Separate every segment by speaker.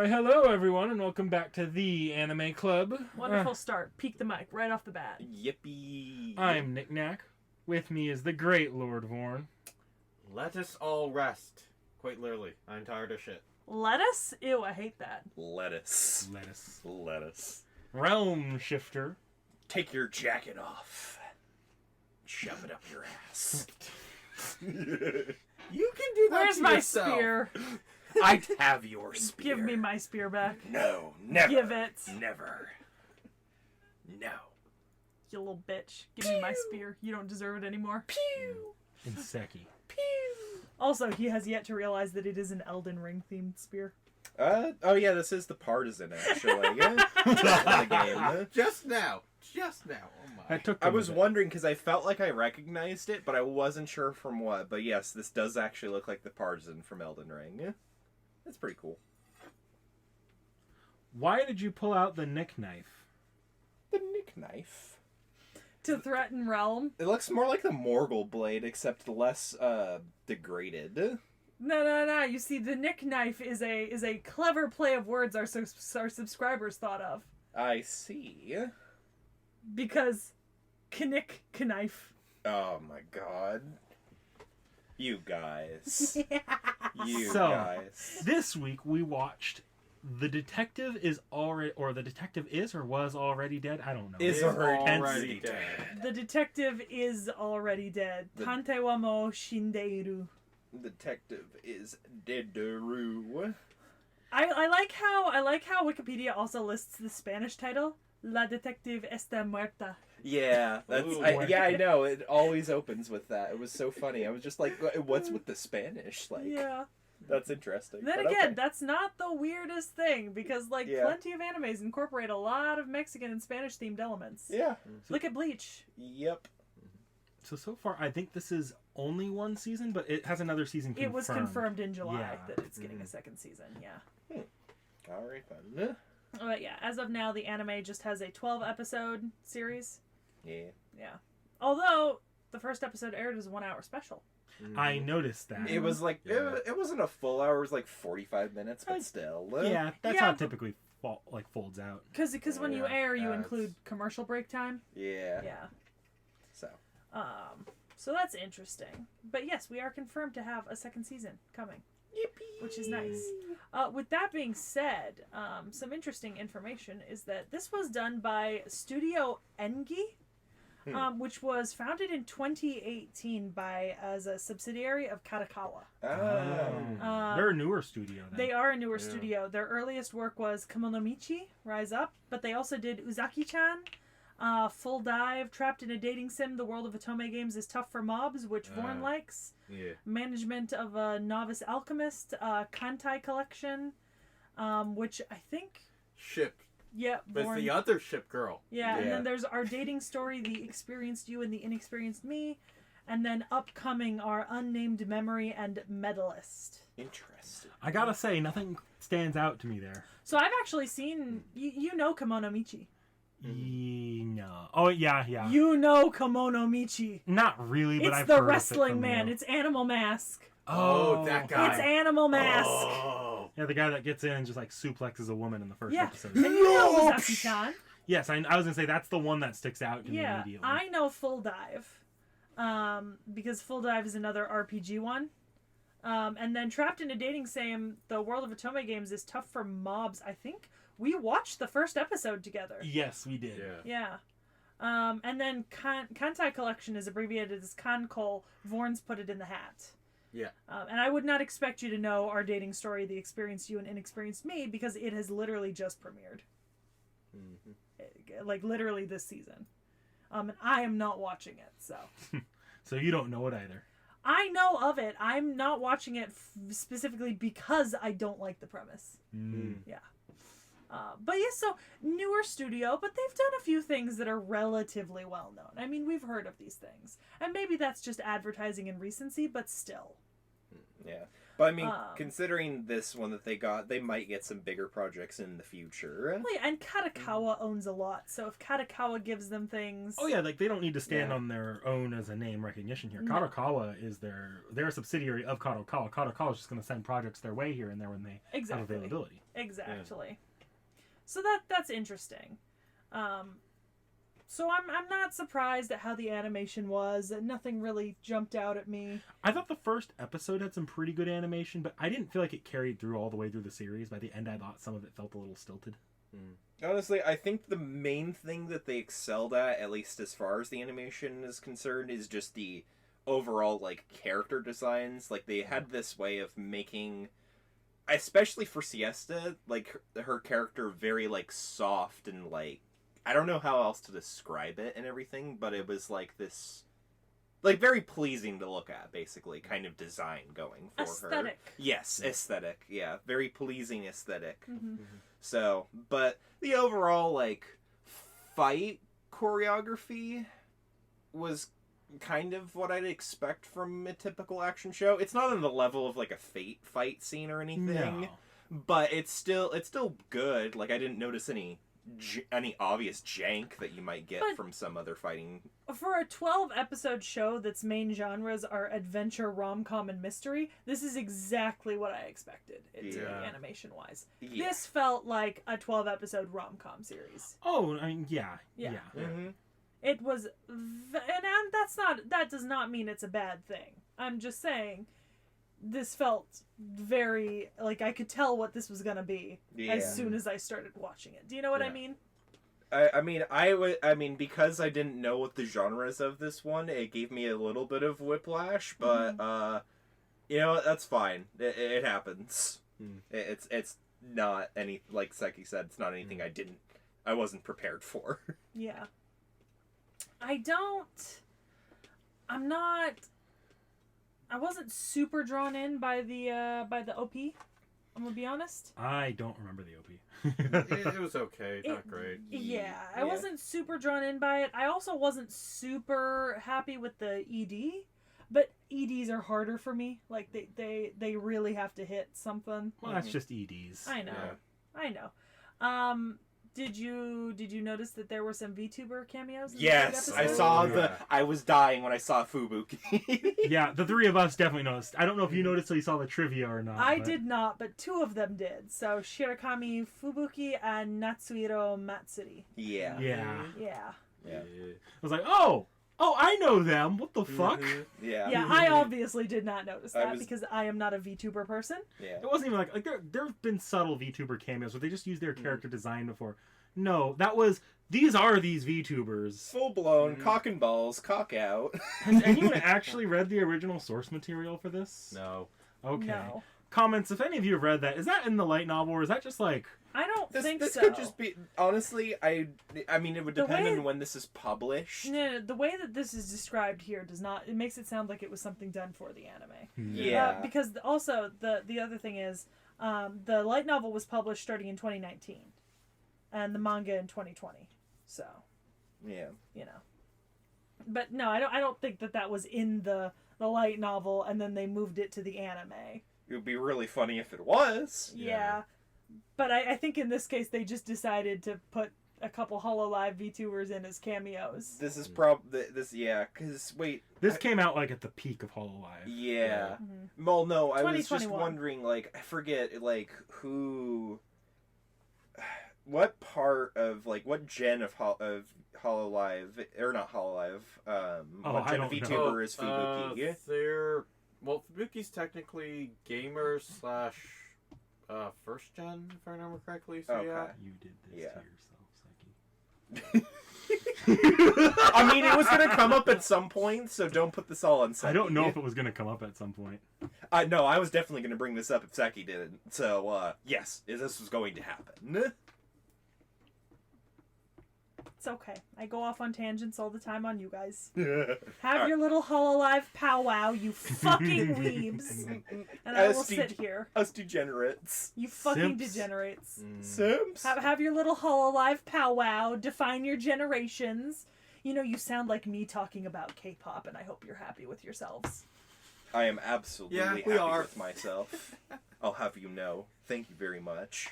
Speaker 1: Why, hello everyone, and welcome back to the Anime Club.
Speaker 2: Wonderful start. Peek the mic right off the bat.
Speaker 3: Yippee!
Speaker 1: I'm Nick Knack. With me is the great Lord Vorn.
Speaker 3: Let us all rest. Quite literally. I'm tired of shit.
Speaker 2: Lettuce? Ew, I hate that.
Speaker 3: Lettuce.
Speaker 1: Lettuce. Realm Shifter.
Speaker 3: Take your jacket off. Shove it up your ass. You can do that.
Speaker 2: Where's
Speaker 3: to
Speaker 2: my
Speaker 3: yourself.
Speaker 2: spear?
Speaker 3: I'd have your spear.
Speaker 2: Give me my spear back.
Speaker 3: No, never.
Speaker 2: Give it.
Speaker 3: Never. No.
Speaker 2: You little bitch. Give me my spear. You don't deserve it anymore.
Speaker 3: Pew!
Speaker 1: Inseki.
Speaker 3: Pew!
Speaker 2: Also, he has yet to realize that it is an Elden Ring themed spear.
Speaker 4: Oh yeah, this is the partisan actually. The game.
Speaker 3: Just now. Oh my.
Speaker 4: I was wondering because I felt like I recognized it, but I wasn't sure from what. But yes, this does actually look like the partisan from Elden Ring. That's pretty cool.
Speaker 1: Why did you pull out the Nick knife?
Speaker 4: The Nick knife.
Speaker 2: To threaten Realm?
Speaker 4: It looks more like the Morgul blade, except less degraded.
Speaker 2: No. You see, the Nick knife is a clever play of words our subscribers thought of.
Speaker 4: I see.
Speaker 2: Because Knick knife.
Speaker 4: Oh my god. You guys. You
Speaker 1: So,
Speaker 4: guys.
Speaker 1: This week we watched The Detective is Already... Or The Detective Is or Was Already Dead? I don't know.
Speaker 4: Is
Speaker 3: already dead.
Speaker 2: The detective is already dead. Tante wa mo shindeiru.
Speaker 4: Detective is deadaroo.
Speaker 2: I like how Wikipedia also lists the Spanish title. La detective está muerta.
Speaker 4: Yeah, that's
Speaker 3: Ooh.
Speaker 4: I know. It always opens with that. It was so funny. I was just like, "What's with the Spanish?" Like,
Speaker 2: Yeah.
Speaker 4: that's interesting.
Speaker 2: Then
Speaker 4: but
Speaker 2: again,
Speaker 4: okay.
Speaker 2: that's not the weirdest thing because
Speaker 4: Yeah.
Speaker 2: plenty of animes incorporate a lot of Mexican and Spanish themed elements.
Speaker 4: Yeah.
Speaker 2: Look at Bleach.
Speaker 4: Yep.
Speaker 1: So far, I think this is only one season, but it has another season confirmed.
Speaker 2: It was confirmed in July
Speaker 1: Yeah.
Speaker 2: that it's getting a second season. Yeah.
Speaker 4: All right then.
Speaker 2: But yeah, as of now, the anime just has a 12-episode series.
Speaker 4: Yeah.
Speaker 2: Yeah. Although the first episode aired as a 1-hour special.
Speaker 1: I noticed that.
Speaker 4: It was like
Speaker 3: Yeah.
Speaker 4: it wasn't a full hour. It was like 45 minutes, but still.
Speaker 1: Yeah, that's
Speaker 2: Yeah,
Speaker 1: how
Speaker 2: but-
Speaker 1: it typically folds out.
Speaker 2: Because when you
Speaker 4: Yeah,
Speaker 2: air, you
Speaker 3: that's-
Speaker 2: include commercial break time.
Speaker 4: Yeah.
Speaker 2: Yeah.
Speaker 4: So.
Speaker 2: So that's interesting. But yes, we are confirmed to have a second season coming,
Speaker 4: Yippee.
Speaker 2: which is nice. With that being said, some interesting information is that this was done by Studio Engi, which was founded in 2018 as a subsidiary of Katakawa.
Speaker 1: They're a newer studio then.
Speaker 2: They are a newer studio. Their earliest work was Kemonomichi, Rise Up, but they also did Uzaki-chan, Full Dive, Trapped in a Dating Sim, The World of Otome Games is Tough for Mobs, which Vorn likes,
Speaker 3: Yeah.
Speaker 2: Management of a Novice Alchemist, Kantai Collection, which I think,
Speaker 3: Ship.
Speaker 2: yeah,
Speaker 3: But it's
Speaker 2: Vorn,
Speaker 3: the other ship girl.
Speaker 2: yeah, and
Speaker 4: Yeah.
Speaker 2: then there's Our Dating Story, The Experienced You and the Inexperienced Me, and then upcoming are Unnamed Memory and Medalist.
Speaker 4: Interesting.
Speaker 1: I gotta say, nothing stands out to me there.
Speaker 2: So I've actually seen, you know Kemonomichi.
Speaker 1: No. Oh, yeah.
Speaker 2: You know Kemonomichi.
Speaker 1: Not really, but
Speaker 2: It's
Speaker 1: I've
Speaker 2: the
Speaker 1: heard of it
Speaker 2: wrestling
Speaker 1: from
Speaker 2: man.
Speaker 1: you.
Speaker 2: It's Animal Mask.
Speaker 3: Oh, that guy.
Speaker 2: It's Animal Mask.
Speaker 3: Oh.
Speaker 1: Yeah, the guy that gets in and just, suplexes a woman in the first
Speaker 2: Yeah.
Speaker 1: episode.
Speaker 2: And you know Uzaki-chan.
Speaker 1: Yes, I was gonna say, that's the one that sticks out to me
Speaker 2: Yeah,
Speaker 1: immediately.
Speaker 2: I know Full Dive. Because Full Dive is another RPG one. And then Trapped in a Dating Sim, The World of Otome Games is Tough for Mobs. I think we watched the first episode together.
Speaker 1: Yes, we did.
Speaker 3: Yeah.
Speaker 2: Yeah. And then Kantai Collection is abbreviated as Kankol. Vorn's put it in the hat.
Speaker 3: Yeah.
Speaker 2: And I would not expect you to know Our Dating Story, The Experienced You and Inexperienced Me, because it has literally just premiered. Like, literally this season. And I am not watching it, so.
Speaker 1: So you don't know it either.
Speaker 2: I know of it. I'm not watching it specifically because I don't like the premise. Yeah. But yes, so newer studio, but they've done a few things that are relatively well known. I mean, we've heard of these things. And maybe that's just advertising and recency, but still.
Speaker 4: Yeah. But I mean,
Speaker 2: Um,
Speaker 4: considering this one that they got, they might get some bigger projects in the future.
Speaker 2: Well, yeah, and Katakawa owns a lot, so if Katakawa gives them things,
Speaker 1: Oh yeah, like they don't need to stand
Speaker 4: Yeah.
Speaker 1: on their own as a name recognition here.
Speaker 2: No.
Speaker 1: Kadokawa is they're a subsidiary of Kadokawa. Kadokawa is just going to send projects their way here and there when they have
Speaker 2: exactly,
Speaker 1: availability.
Speaker 2: exactly. So that's interesting. So I'm not surprised at how the animation was. Nothing really jumped out at me.
Speaker 1: I thought the first episode had some pretty good animation, but I didn't feel like it carried through all the way through the series. By the end, I thought some of it felt a little stilted.
Speaker 4: Honestly, I think the main thing that they excelled at least as far as the animation is concerned, is just the overall, like, character designs. Like, they had this way of making, especially for Siesta, like, her character very, like, soft and, like, I don't know how else to describe it and everything, but it was, like, this, like, very pleasing to look at, basically, kind of design going for her.
Speaker 2: Aesthetic.
Speaker 4: Yes, aesthetic, yeah. Very pleasing aesthetic.
Speaker 2: Mm-hmm.
Speaker 4: So, but the overall, like, fight choreography was kind of what I'd expect from a typical action show. It's not on the level of, like, a Fate fight scene or anything,
Speaker 1: No.
Speaker 4: but it's still good. Like, I didn't notice any obvious jank that you might get
Speaker 2: But-
Speaker 4: from some other fighting.
Speaker 2: For a 12-episode show that's main genres are adventure, rom-com, and mystery, this is exactly what I expected it to be
Speaker 4: Yeah.
Speaker 2: animation-wise.
Speaker 4: Yeah.
Speaker 2: This felt like a 12-episode rom-com series.
Speaker 1: Oh, I mean, yeah.
Speaker 2: Yeah.
Speaker 4: Mm-hmm.
Speaker 2: It was, and that does not mean it's a bad thing. I'm just saying, this felt very, like, I could tell what this was gonna be
Speaker 4: Yeah.
Speaker 2: as soon as I started watching it. Do you know what I
Speaker 1: Yeah.
Speaker 2: mean?
Speaker 4: I mean, because I didn't know what the genres of this one, it gave me a little bit of whiplash, but, you know, that's fine. It happens. It's not any, like Seki said, it's not anything I wasn't prepared for.
Speaker 2: Yeah. I wasn't super drawn in by the OP. I'm gonna be honest.
Speaker 1: I don't remember the OP.
Speaker 5: It was okay, not
Speaker 2: It-
Speaker 5: great.
Speaker 2: Yeah, I
Speaker 4: Yeah.
Speaker 2: wasn't super drawn in by it. I also wasn't super happy with the ED, but EDs are harder for me. Like they really have to hit something.
Speaker 1: Well, that's just EDs.
Speaker 2: I know.
Speaker 5: Yeah.
Speaker 2: I know. Did you notice that there were some VTuber cameos in the
Speaker 4: Yes,
Speaker 2: third
Speaker 4: I
Speaker 2: episode?
Speaker 4: saw
Speaker 5: Yeah.
Speaker 4: I was dying when I saw Fubuki.
Speaker 1: Yeah, the three of us definitely noticed. I don't know if you noticed till you saw the trivia or not.
Speaker 2: I
Speaker 1: but-
Speaker 2: did not, but two of them did. So Shirakami Fubuki and Natsuhiro Matsuri.
Speaker 4: Yeah.
Speaker 1: Yeah.
Speaker 2: Yeah.
Speaker 4: Yeah.
Speaker 1: I was like, oh, I know them. What the fuck?
Speaker 5: Mhm.
Speaker 4: Yeah.
Speaker 2: Yeah, I obviously did not notice
Speaker 4: I
Speaker 2: that
Speaker 4: was-
Speaker 2: because I am not a VTuber person.
Speaker 4: Yeah.
Speaker 1: It wasn't even like there have been subtle VTuber cameos where they just used their character design before. No, that was these are these VTubers.
Speaker 4: Full blown cock and balls, cock out.
Speaker 1: Has anyone actually read the original source material for this?
Speaker 5: No.
Speaker 1: Okay.
Speaker 2: No.
Speaker 1: Comments, if any of you have read that, is that in the light novel or is that just like
Speaker 2: I don't think
Speaker 4: This
Speaker 2: so.
Speaker 4: could just be honestly. I mean, it would
Speaker 2: The
Speaker 4: depend
Speaker 2: way-
Speaker 4: on when this is published.
Speaker 2: No, the way that this is described here does not. It makes it sound like it was something done for the anime.
Speaker 4: Yeah.
Speaker 2: Because also the other thing is, the light novel was published starting in 2019, and the manga in 2020. So
Speaker 4: Yeah.
Speaker 2: you know, but no, I don't think that was in the light novel, and then they moved it to the anime.
Speaker 4: It would be really funny if it was.
Speaker 2: Yeah. But I think in this case they just decided to put a couple HoloLive VTubers in as cameos.
Speaker 4: This is yeah. Cause wait.
Speaker 1: this came out like at the peak of Hololive.
Speaker 4: Yeah.
Speaker 2: Mhm.
Speaker 4: Well, no, I was just
Speaker 2: 2021.
Speaker 4: wondering, like, I forget, like, what part of, like, what gen of Hololive, or not Hololive, what
Speaker 1: I
Speaker 4: gen of
Speaker 1: don't know.
Speaker 4: VTuber is Fubuki?
Speaker 5: Fubuki's technically gamer / first gen, if I remember correctly. So yeah.
Speaker 4: Okay.
Speaker 1: You did this
Speaker 4: Yeah.
Speaker 1: to yourself, Psyche.
Speaker 4: I mean, it was gonna come up at some point, so don't put this all on Seki.
Speaker 1: I don't know if it was gonna come up at some point.
Speaker 4: No, I was definitely gonna bring this up if Seki didn't. So, yes, this was going to happen.
Speaker 2: It's okay. I go off on tangents all the time on you guys.
Speaker 4: Have
Speaker 2: Have your little HoloLive powwow, you fucking weebs. And I will sit here.
Speaker 4: Us degenerates.
Speaker 2: You fucking
Speaker 1: Simps.
Speaker 2: degenerates.
Speaker 4: Sims?
Speaker 2: Have your little HoloLive powwow. Define your generations. You know, you sound like me talking about K-pop, and I hope you're happy with yourselves.
Speaker 4: I am absolutely
Speaker 5: Yeah,
Speaker 4: happy
Speaker 5: we are.
Speaker 4: with myself. I'll have you know. Thank you very much.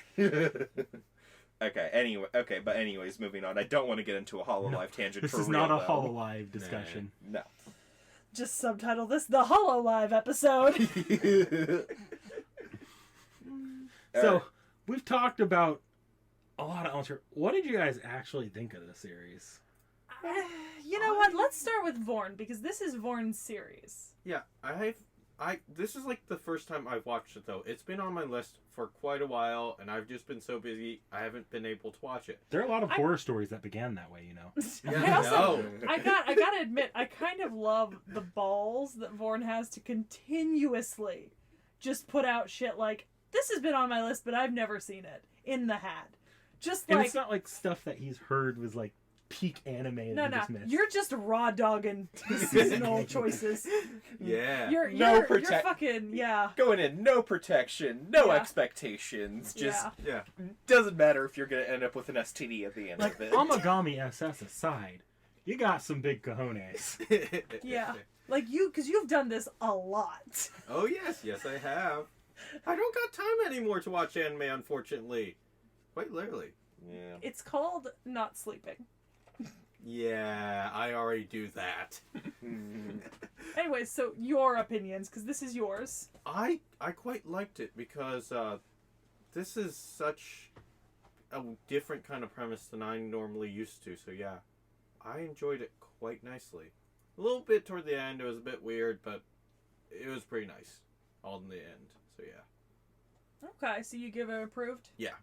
Speaker 4: Okay, but anyways, moving on. I don't want to get into a HoloLive tangent
Speaker 1: This
Speaker 4: for
Speaker 1: is
Speaker 4: real,
Speaker 1: not a
Speaker 4: though.
Speaker 1: HoloLive discussion.
Speaker 4: No.
Speaker 2: Just subtitle this the HoloLive episode.
Speaker 1: So, we've talked about a lot of elements. What did you guys actually think of the series?
Speaker 2: You know what? Let's start with Vorn, because this is Vorn's series.
Speaker 5: Yeah, this is like the first time I've watched it though. It's been on my list for quite a while, and I've just been so busy I haven't been able to watch it.
Speaker 1: There are a lot of horror stories that began that way, you know.
Speaker 2: I also,
Speaker 5: no.
Speaker 2: I gotta admit, I kind of love the balls that Vorn has to continuously just put out shit like, this has been on my list, but I've never seen it, in the hat. Just
Speaker 1: And
Speaker 2: like,
Speaker 1: it's not like stuff that he's heard was like peak anime that
Speaker 2: no,
Speaker 1: he just missed.
Speaker 2: you're just raw dogging seasonal choices.
Speaker 5: Yeah.
Speaker 2: You're fucking, yeah.
Speaker 4: Going in, no protection, no
Speaker 2: Yeah.
Speaker 4: expectations. Just
Speaker 5: Yeah.
Speaker 4: doesn't matter if you're gonna end up with an STD at the end
Speaker 1: Like,
Speaker 4: of it.
Speaker 1: Amagami SS aside, you got some big cojones.
Speaker 2: Yeah. Like because you've done this a lot.
Speaker 5: Oh yes, I have. I don't got time anymore to watch anime, unfortunately. Quite literally.
Speaker 4: Yeah.
Speaker 2: It's called not sleeping.
Speaker 5: Yeah, I already do that.
Speaker 2: Anyways, so your opinions, because this is yours.
Speaker 5: I quite liked it because this is such a different kind of premise than I'm normally used to. So yeah, I enjoyed it quite nicely. A little bit toward the end, it was a bit weird, but it was pretty nice all in the end. So yeah.
Speaker 2: Okay, so you give it approved?
Speaker 5: Yeah.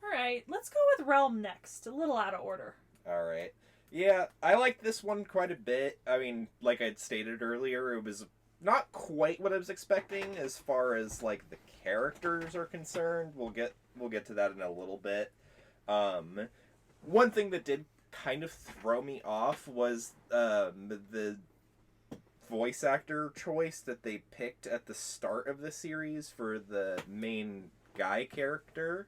Speaker 2: Alright, let's go with Realm next. A little out of order.
Speaker 4: Alright. Yeah, I liked this one quite a bit. I mean, like I'd stated earlier, it was not quite what I was expecting as far as like the characters are concerned. We'll get to that in a little bit. One thing that did kind of throw me off was the voice actor choice that they picked at the start of the series for the main guy character.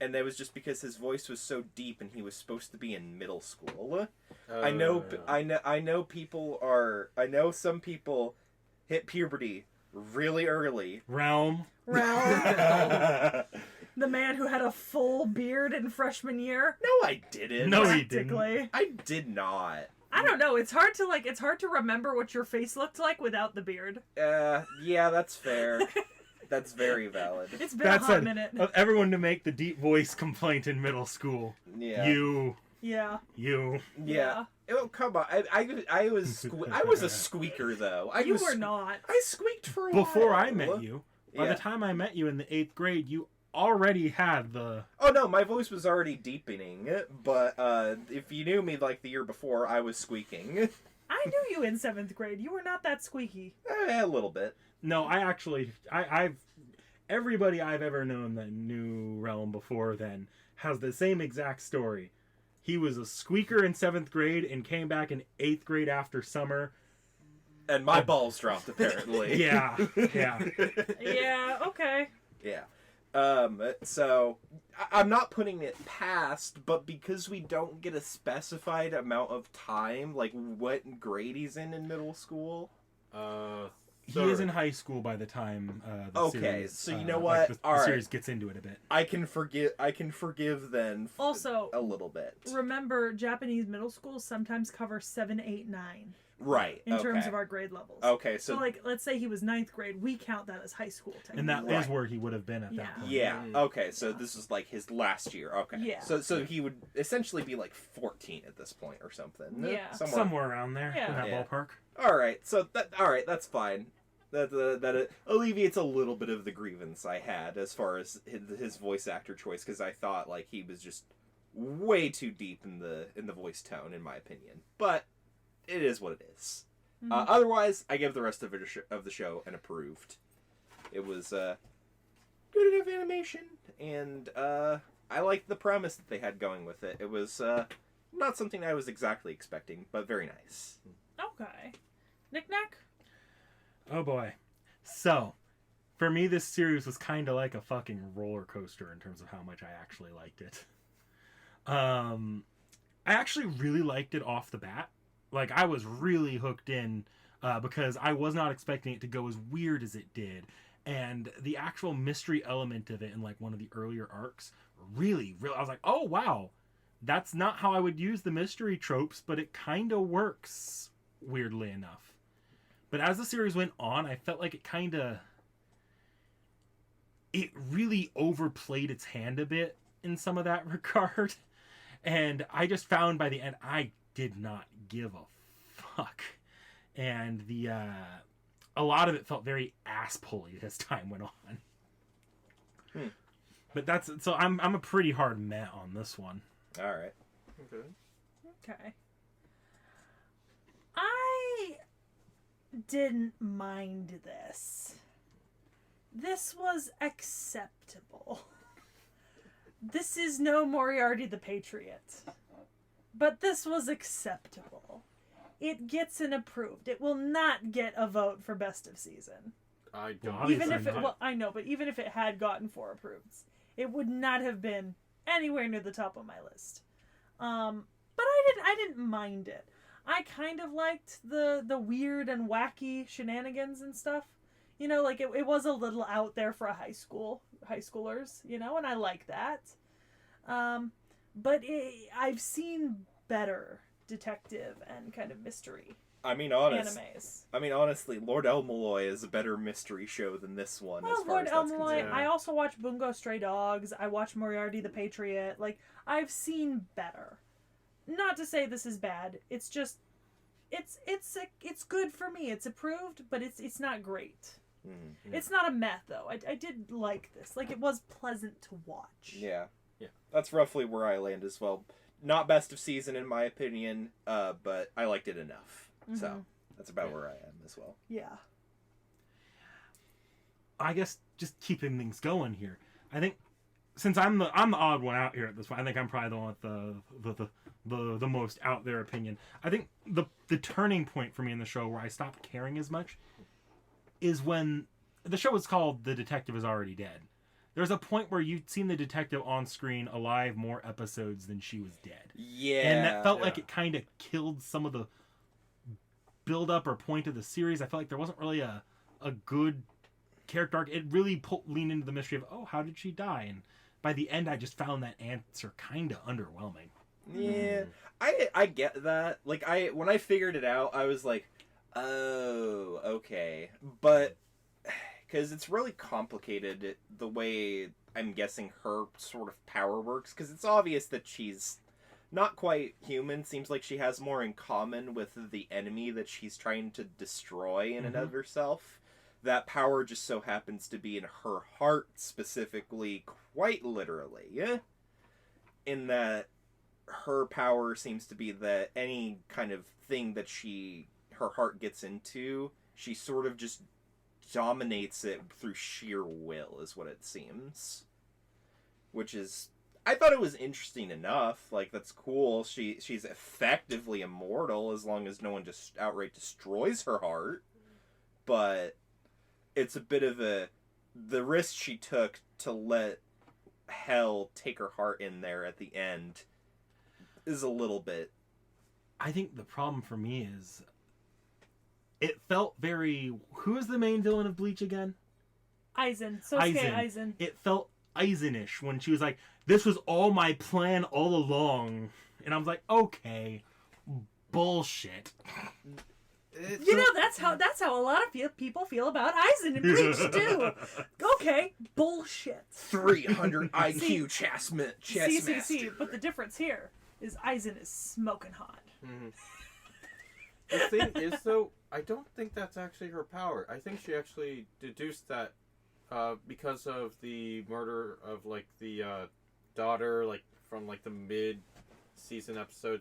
Speaker 4: And that was just because his voice was so deep and he was supposed to be in middle school. I know some people hit puberty really early.
Speaker 1: Realm.
Speaker 2: The man who had a full beard in freshman year.
Speaker 4: No, I didn't.
Speaker 1: No, he didn't.
Speaker 2: Practically.
Speaker 4: I did not.
Speaker 2: I don't know. It's hard to remember what your face looked like without the beard.
Speaker 4: Yeah, that's fair. That's very valid.
Speaker 2: It's been a hot minute.
Speaker 1: Of everyone to make the deep voice complaint in middle school.
Speaker 4: Yeah.
Speaker 1: You.
Speaker 2: Yeah.
Speaker 4: Yeah. Oh, come on. I was a squeaker though.
Speaker 2: You were not.
Speaker 4: I squeaked for a
Speaker 1: Before
Speaker 4: while.
Speaker 1: I met you, by
Speaker 4: Yeah.
Speaker 1: the time I met you in the 8th grade, you already had the...
Speaker 4: Oh no, my voice was already deepening, but if you knew me like the year before, I was squeaking.
Speaker 2: I knew you in 7th grade. You were not that squeaky.
Speaker 4: A little bit.
Speaker 1: No, I've everybody I've ever known that knew Realm before then has the same exact story. He was a squeaker in 7th grade and came back in 8th grade after summer.
Speaker 4: And my balls dropped, apparently.
Speaker 1: Yeah.
Speaker 2: Yeah, okay.
Speaker 4: Yeah. So, I'm not putting it past, but because we don't get a specified amount of time, like what grade he's in middle school.
Speaker 1: He is in high school by the time the series,
Speaker 4: so you know what?
Speaker 1: the series gets into it a bit.
Speaker 4: I can forgive then.
Speaker 2: Also,
Speaker 4: a little bit.
Speaker 2: Remember, Japanese middle schools sometimes cover 7, 8, 9.
Speaker 4: Right.
Speaker 2: In terms of our grade levels.
Speaker 4: Okay,
Speaker 2: so like, let's say he was 9th grade, we count that as high school.
Speaker 1: And that is where he would have been at that point.
Speaker 4: Yeah. Okay, so this is like his last year. Okay.
Speaker 2: Yeah.
Speaker 4: So he would essentially be like 14 at this point or something.
Speaker 2: Yeah.
Speaker 1: Somewhere around there in that
Speaker 4: Yeah.
Speaker 1: ballpark.
Speaker 4: All right. So that's fine. That alleviates a little bit of the grievance I had as far as his voice actor choice, because I thought like he was just way too deep in the voice tone, in my opinion. But it is what it is.
Speaker 2: Mm-hmm.
Speaker 4: Otherwise, I give the rest of the show an approved. It was good enough animation, and I liked the premise that they had going with it. It was not something I was exactly expecting, but very nice.
Speaker 2: Okay. Knick-knack?
Speaker 1: Oh boy. So, for me, this series was kind of like a fucking roller coaster in terms of how much I actually liked it. I actually really liked it off the bat. Like, I was really hooked in. because I was not expecting it to go as weird as it did. And the actual mystery element of it in like one of the earlier arcs really, I was like, oh wow, that's not how I would use the mystery tropes, but it kind of works, weirdly enough. But as the series went on, I felt like it really overplayed its hand a bit in some of that regard. And I just found by the end, I did not give a fuck. And a lot of it felt very ass-pully as time went on. But so I'm a pretty hard meh on this one.
Speaker 4: All right.
Speaker 2: Okay. I didn't mind this. This was acceptable. This is no Moriarty the Patriot. But this was acceptable. It gets an approved. It will not get a vote for best of season.
Speaker 5: I don't.
Speaker 1: Well,
Speaker 2: Even if it,
Speaker 1: not.
Speaker 2: well, I know, but even if it had gotten 4 approveds, it would not have been anywhere near the top of my list. But I didn't mind it. I kind of liked the weird and wacky shenanigans and stuff. You know, like it was a little out there for high schoolers, you know, and I like that. But I've seen better detective and kind of mystery animes.
Speaker 4: Honestly, Lord Elmaloy is a better mystery show than this one.
Speaker 2: Well,
Speaker 4: as far
Speaker 2: Lord
Speaker 4: as that's
Speaker 2: Elmaloy,
Speaker 4: concerned.
Speaker 2: I also watch Bungo Stray Dogs. I watch Moriarty the Patriot. Like, I've seen better. Not to say this is bad. It's just, it's good for me. It's approved, but it's not great.
Speaker 4: Mm-hmm.
Speaker 2: It's not a meh, though. I did like this. Like, it was pleasant to watch.
Speaker 4: Yeah.
Speaker 5: Yeah.
Speaker 4: That's roughly where I land as well. Not best of season in my opinion, but I liked it enough. So that's about where I am as well.
Speaker 2: Yeah.
Speaker 1: I guess just keeping things going here. I think since I'm the odd one out here at this point, I think I'm probably the one with the most out there opinion. I think the turning point for me in the show where I stopped caring as much is when the show was called The Detective Is Already Dead. There's a point where you'd seen the detective on screen alive more episodes than she was dead.
Speaker 4: Yeah.
Speaker 1: And that felt like it kind of killed some of the build up or point of the series. I felt like there wasn't really a good character arc. It really leaned into the mystery of, oh, how did she die? And by the end, I just found that answer kind of underwhelming.
Speaker 4: Yeah. I get that. Like, when I figured it out, I was like, oh, okay. But because it's really complicated the way I'm guessing her sort of power works, because it's obvious that she's not quite human. Seems like she has more in common with the enemy that she's trying to destroy in and of herself. That power just so happens to be in her heart specifically, quite literally. Yeah? In that her power seems to be that any kind of thing that her heart gets into, she sort of just dominates it through sheer will, is what it seems. Which is, I thought it was interesting enough. Like, that's cool. She's effectively immortal as long as no one just outright destroys her heart. But it's a bit of the risk she took to let hell take her heart in there at the end is a little bit.
Speaker 1: I think the problem for me is it felt very... Who is the main villain of Bleach again?
Speaker 2: Aizen. Sosuke Aizen.
Speaker 1: It felt Eisenish when she was like, this was all my plan all along. And I was like, okay, bullshit.
Speaker 2: You know, that's how a lot of people feel about Aizen in Bleach, too. Okay, bullshit.
Speaker 4: 300 IQ chessmen.
Speaker 2: See, but the difference here is Aizen is smoking hot.
Speaker 5: Mm-hmm. The thing is, though, I don't think that's actually her power. I think she actually deduced that because of the murder of, like, the daughter, like, from, like, the mid-season episode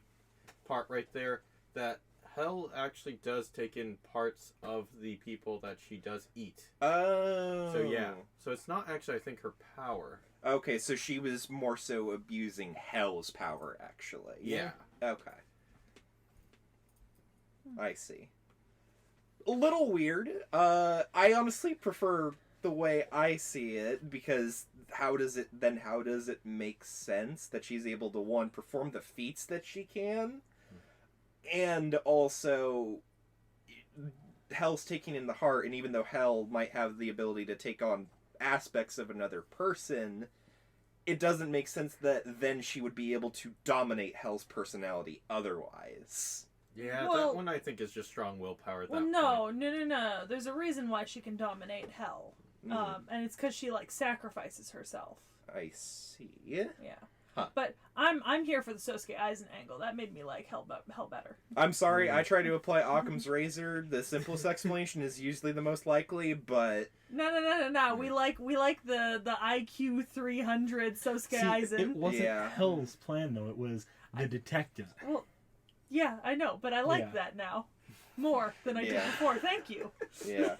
Speaker 5: part right there, that Hell actually does take in parts of the people that she does eat.
Speaker 4: Oh.
Speaker 5: So, yeah. So it's not actually, I think, her power.
Speaker 4: Okay, so she was more so abusing Hell's power, actually.
Speaker 5: Yeah.
Speaker 4: Okay. I see. A little weird. I honestly prefer the way I see it, because how does it make sense that she's able to, one, perform the feats that she can, and also Hell's taking in the heart, and even though Hell might have the ability to take on aspects of another person, it doesn't make sense that then she would be able to dominate Hell's personality otherwise.
Speaker 5: Yeah,
Speaker 2: Well-
Speaker 5: that one I think is just strong willpower. At
Speaker 2: Well,
Speaker 5: that
Speaker 2: no. There's a reason why she can dominate Hell.
Speaker 4: Mm.
Speaker 2: And it's because she, like, sacrifices herself.
Speaker 4: I see.
Speaker 2: Yeah.
Speaker 4: Huh.
Speaker 2: But I'm here for the Sosuke Aizen angle. That made me like Hell better.
Speaker 4: I'm sorry, I try to apply Occam's razor. The simplest explanation is usually the most likely, but
Speaker 2: No. We like the IQ 300 Sosuke
Speaker 1: See,
Speaker 2: Aizen.
Speaker 1: it wasn't
Speaker 4: Yeah.
Speaker 1: Hell's plan though. It was the detective.
Speaker 2: Well, yeah, I know, but I like
Speaker 1: Yeah.
Speaker 2: that now more than I did
Speaker 4: Yeah.
Speaker 2: before. Thank you.
Speaker 4: yeah.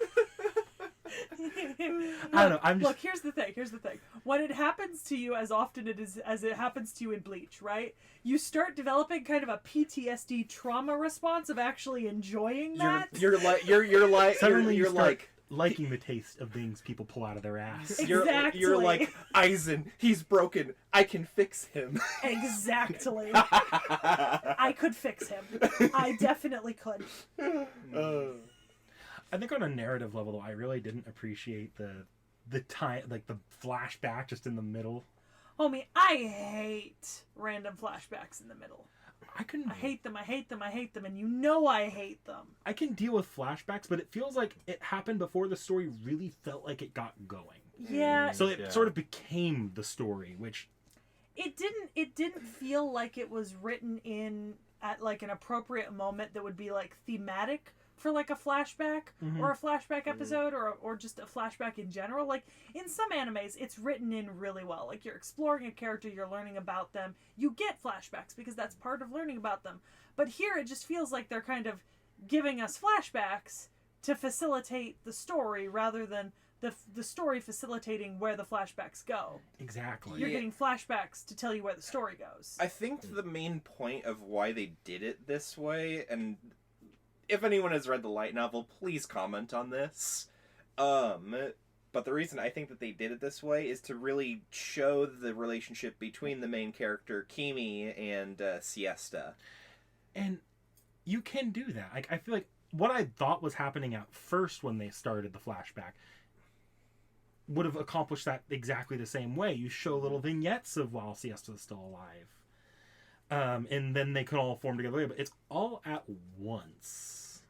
Speaker 1: I don't know. I'm just
Speaker 2: Look, here's the thing. When it happens to you as often as it happens to you in Bleach, right? You start developing kind of a PTSD trauma response of actually enjoying that.
Speaker 4: You're like
Speaker 1: suddenly
Speaker 4: you're
Speaker 1: you start
Speaker 4: like
Speaker 1: liking the taste of things people pull out of their ass.
Speaker 2: Exactly.
Speaker 4: you're like Aizen, he's broken. I can fix him.
Speaker 2: Exactly. I could fix him. I definitely could.
Speaker 1: I think on a narrative level, though, I really didn't appreciate the time, like the flashback just in the middle.
Speaker 2: Homie, I hate random flashbacks in the middle.
Speaker 1: I
Speaker 2: I hate them, and you know I hate them.
Speaker 1: I can deal with flashbacks, but it feels like it happened before the story really felt like it got going.
Speaker 2: Yeah,
Speaker 1: So it
Speaker 5: Yeah.
Speaker 1: sort of became the story, which
Speaker 2: it didn't feel like it was written in at like an appropriate moment that would be like thematic for like a flashback or a flashback episode or just a flashback in general. Like in some animes it's written in really well. Like you're exploring a character, you're learning about them, you get flashbacks because that's part of learning about them. But here it just feels like they're kind of giving us flashbacks to facilitate the story rather than the story facilitating where the flashbacks go.
Speaker 1: exactly.
Speaker 2: You're
Speaker 4: Yeah.
Speaker 2: getting flashbacks to tell you where the story goes.
Speaker 4: I think the main point of why they did it this way, and if anyone has read the light novel, please comment on this. But the reason I think that they did it this way is to really show the relationship between the main character Kimi and Siesta.
Speaker 1: And you can do that. Like I feel like what I thought was happening at first when they started the flashback would have accomplished that exactly the same way. You show little vignettes of while Siesta is still alive. And then they could all form together, but it's all at once.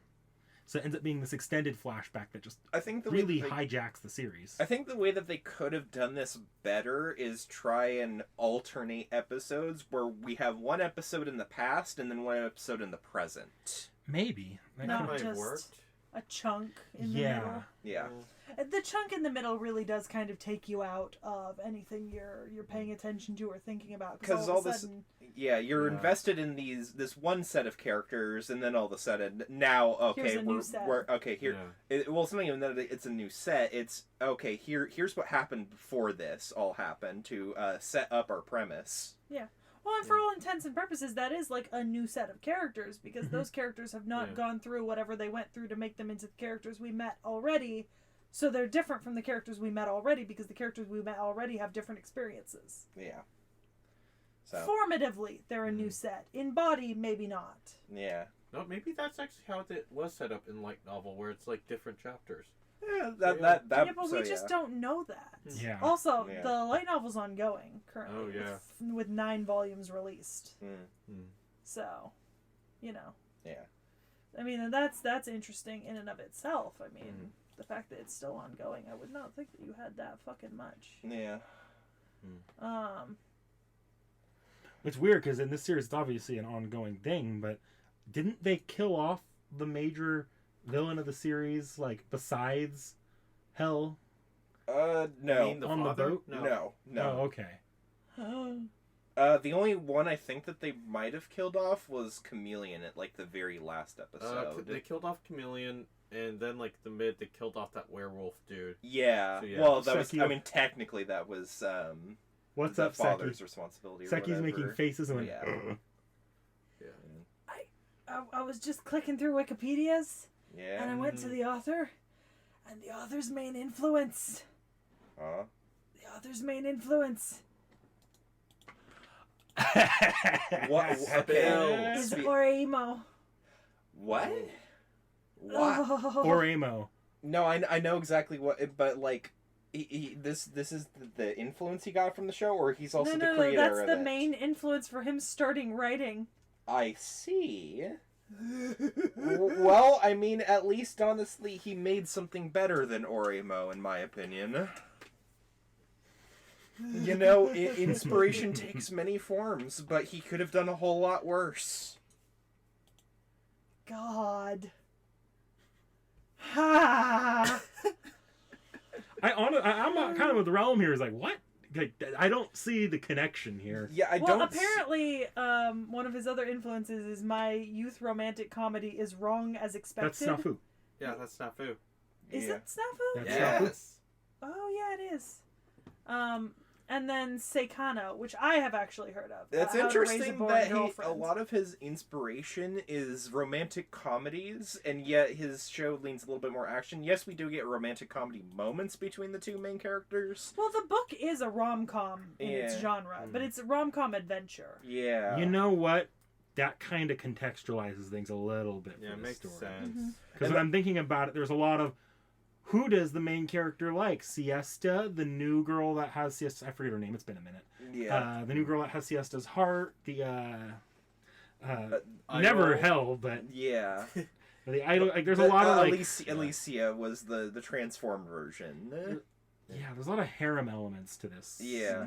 Speaker 1: So it ends up being this extended flashback that just
Speaker 4: I think the
Speaker 1: really
Speaker 4: way that
Speaker 1: hijacks the series.
Speaker 4: I think the way that they could have done this better is try and alternate episodes where we have one episode in the past and then one episode in the present.
Speaker 1: Maybe. That
Speaker 2: No.
Speaker 5: That
Speaker 1: could-
Speaker 5: might have
Speaker 2: just-
Speaker 5: worked.
Speaker 2: A chunk in the
Speaker 1: Yeah.
Speaker 2: middle.
Speaker 4: Yeah.
Speaker 2: The chunk in the middle really does kind of take you out of anything you're paying attention to or thinking about.
Speaker 4: Because
Speaker 2: all
Speaker 4: all
Speaker 2: of a
Speaker 4: this-
Speaker 2: sudden,
Speaker 4: Yeah, you're
Speaker 5: Yeah.
Speaker 4: invested in this one set of characters, and then all of a sudden, now
Speaker 2: Here's
Speaker 4: okay,
Speaker 2: a new set.
Speaker 4: we're okay here.
Speaker 5: Yeah.
Speaker 4: Well, it's not even that it's a new set. It's okay. Here's what happened before this all happened to set up our premise.
Speaker 2: well, and for all intents and purposes, that is like a new set of characters because
Speaker 1: Mhm.
Speaker 2: those characters have not
Speaker 5: Yeah.
Speaker 2: gone through whatever they went through to make them into the characters we met already. So they're different from the characters we met already because the characters we met already have different experiences.
Speaker 4: Yeah. So
Speaker 2: Formatively, they're a new set. In body, maybe not.
Speaker 4: yeah,
Speaker 5: No, maybe that's actually how it was set up in light novel, where it's like different chapters.
Speaker 4: yeah.
Speaker 5: Yeah.
Speaker 4: That
Speaker 2: Yeah, but
Speaker 4: so,
Speaker 2: we just don't know that.
Speaker 1: Yeah.
Speaker 2: Also,
Speaker 4: Yeah.
Speaker 2: the light novel's ongoing currently.
Speaker 5: Oh, yeah.
Speaker 2: With 9 volumes released.
Speaker 4: Mm,
Speaker 2: So, you know.
Speaker 4: yeah.
Speaker 2: I mean, and that's interesting in and of itself. I mean,
Speaker 4: Mm-hmm.
Speaker 2: the fact that it's still ongoing, I would not think that you had that fucking much.
Speaker 4: Yeah.
Speaker 1: It's weird because in this series it's obviously an ongoing thing, but didn't they kill off the major villain of the series, like besides Hell?
Speaker 4: No.
Speaker 5: You mean the
Speaker 1: On the
Speaker 5: father?
Speaker 1: boat?
Speaker 4: No.
Speaker 1: Oh, okay.
Speaker 4: The only one I think that they might have killed off was Chameleon at like the very last episode.
Speaker 5: They killed off Chameleon, and then like the mid, they killed off that werewolf dude.
Speaker 4: Yeah.
Speaker 5: So, yeah.
Speaker 4: Well, that
Speaker 1: Seki-
Speaker 4: was. I mean, technically, that was
Speaker 1: What's
Speaker 4: the
Speaker 1: up,
Speaker 4: father's
Speaker 1: Seki?
Speaker 4: responsibility. Or
Speaker 1: Seki's
Speaker 4: whatever.
Speaker 1: making faces and went,
Speaker 4: Yeah.
Speaker 1: "Ugh."
Speaker 2: I was just clicking through Wikipedia's,
Speaker 4: Yeah.
Speaker 2: and I went to the author, and the author's main influence.
Speaker 4: Huh?
Speaker 2: The author's main influence
Speaker 4: What? Okay.
Speaker 2: is
Speaker 4: Spe-
Speaker 2: Oreimo.
Speaker 4: What? What?
Speaker 1: Or Amo.
Speaker 4: No, I know exactly what, but like, this is the influence he got from the show, or he's also the creator
Speaker 2: that's
Speaker 4: of
Speaker 2: the
Speaker 4: it?
Speaker 2: main influence for him starting writing.
Speaker 4: I see. Well, I mean, at least honestly, he made something better than Oremo, in my opinion. You know, inspiration takes many forms, but he could have done a whole lot worse.
Speaker 2: God. Ha!
Speaker 1: I'm not kind of with Realm here. Is like, what? Like, I don't see the connection here.
Speaker 4: Yeah, I
Speaker 2: Well,
Speaker 4: don't.
Speaker 2: apparently, one of his other influences is my youth romantic comedy is wrong as expected.
Speaker 1: That's Snafu.
Speaker 5: Yeah, that's Snafu.
Speaker 2: Is
Speaker 4: Yeah.
Speaker 2: it Snafu?
Speaker 1: That's Snafu.
Speaker 5: Yes.
Speaker 2: Oh yeah, it is. And then Seikano, which I have actually heard of.
Speaker 4: It's
Speaker 2: How to Raise a
Speaker 4: interesting
Speaker 2: Boring
Speaker 4: that a
Speaker 2: Girlfriend.
Speaker 4: lot of his inspiration is romantic comedies, and yet his show leans a little bit more action. Yes, we do get romantic comedy moments between the two main characters.
Speaker 2: Well, the book is a rom-com in its
Speaker 4: Yeah.
Speaker 2: genre, but it's a rom-com adventure.
Speaker 4: Yeah.
Speaker 1: You know what? That kind of contextualizes things a little bit
Speaker 5: Yeah,
Speaker 1: for
Speaker 5: it
Speaker 1: the
Speaker 5: makes
Speaker 1: story.
Speaker 5: sense.
Speaker 1: Because
Speaker 4: And
Speaker 1: when I'm thinking about it, there's a lot of who does the main character like? Siesta, the new girl that has Siesta. I forget her name. It's been a minute.
Speaker 4: Yeah.
Speaker 1: The new girl that has Siesta's heart. The
Speaker 5: Idol.
Speaker 1: never hell, but
Speaker 4: Yeah.
Speaker 1: the idol. Like, there's a lot of like
Speaker 4: Alicia was the transformed version.
Speaker 1: yeah, there's a lot of harem elements to this.
Speaker 4: Yeah.